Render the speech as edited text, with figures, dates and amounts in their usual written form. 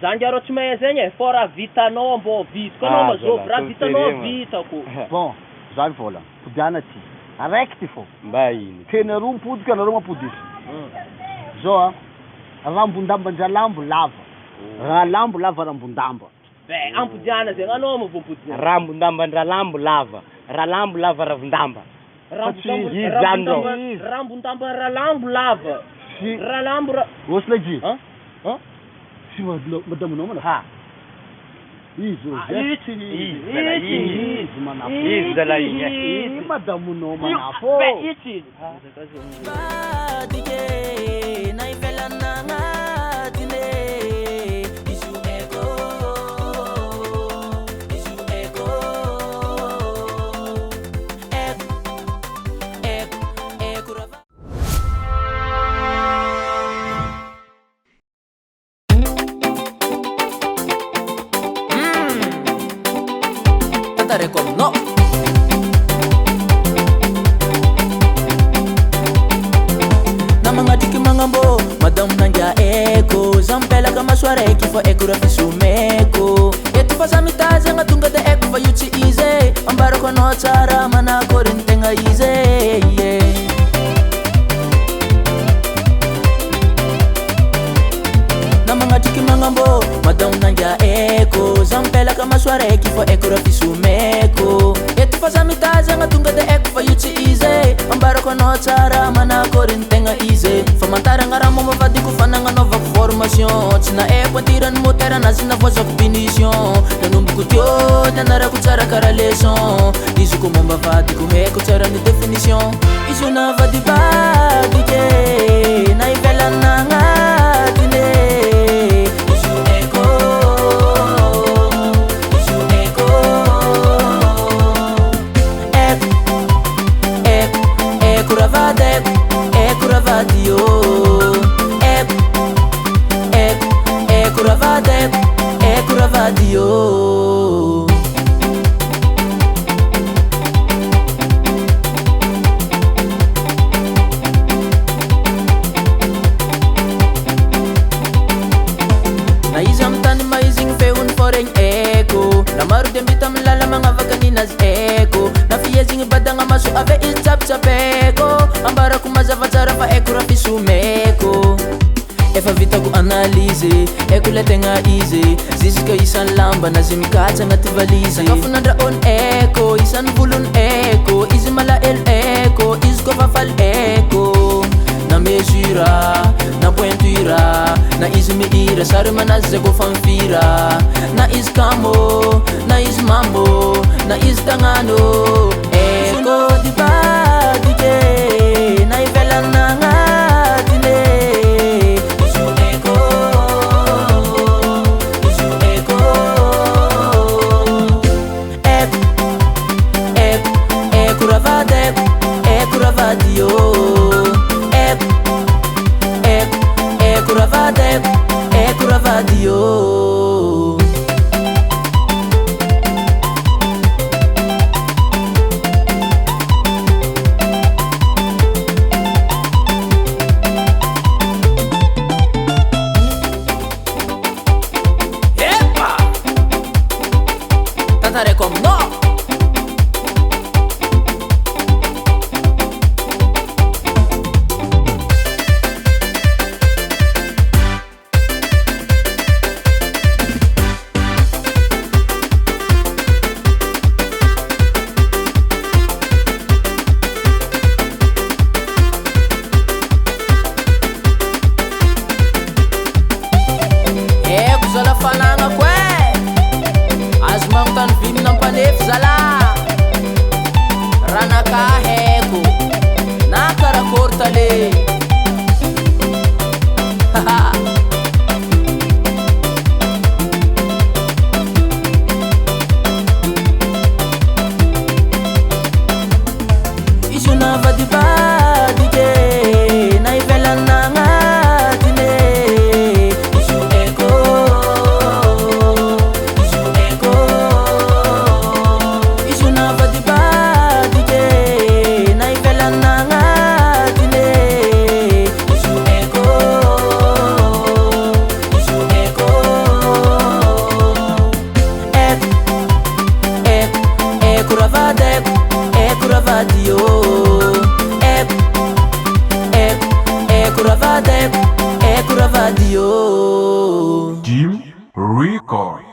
Zany arô tsy mahay zegny e, fô raha vitanao mbô vitako anao mazôvy, raha vitanao vitako. Bon, zany vola. Podiana ty. Araiky ty fô. Mba ino? Tenareo mipodika, anareo mampodisa. Zao rambondamba lambo lava. Raha lambo lava rambondamba. Be, ampodiana zegny anao mo vompodina. Rambondamba lambo lava. Raha lambo lava ravondamba. Rambondamba raha lambo lava. Raha lambo ra... What's like this? Huh? Si madame nomana. Ha. Izy manafo. Izy dala iny. Madame nomana fô. Be, izy. No. Na mga tiki mga mbo, madam nanja eko. Zampela kama swara eki fa eko rafi sumeko. Yetu fa samitaze nga tunga de eko fa yuchi ize. Ambaro kwa no tsara mana korinte nga ize. Na mga tiki mga mbo, madam nanja eko. Zampela kama swara eki fa eko rafi sumeko. Yetu fa samitaze nga tunga de eko fa yuchi ize. Ambaro kwa no tsara mana korinte nga ize. Famantara nga ramo mavadi kufana nga nova formation. Tsina eko tiran mo tera na sina voz of punition. Nanumbu kutyo, nanara kutsara kara leson. Isu kumomba vadi kuheko tsara ni definition. Isu na vadi vadi ke, na ivela na nga tine. Isu eko, isu eko. Eko ravade, eko ravadio. Eko ravadio. Na isang tani maising feun foreng eko. Na maru dembita mlala mga vakaninas eko. Na fiyezing bada nga masu ave il chap chapeko. Ambara kumazavatara pa eko rafi sumeko. Efa vita ku analize, eko lete nga easy. Zizika isan lamba na zimikacha nga tivalize. Kafunandra on eko, isan bulun eko. Izi mala el eko, izko fafal eko. Na mesura, na pointura, na izmiira, sarma na zego fanfira. Na iskamo, na ismambo, na istangano. Eko di ba di ke, na ivela na nga tine. Isu eko, isu eko. Eko ravade, eko ravadio. Eko ravadio. Epa! Tantare como no. Zala fananga kwe Azmang tan vim ng panif zala Rana kaheko Nakarakortale Haha Isu na vadiba dike Na ivela na nga tine Isu eko Isu na vadiba dike Na ivela na nga tine eko, eko ravadio. Eko, eko, eko ravadeko, eko ravadio. Jim Record.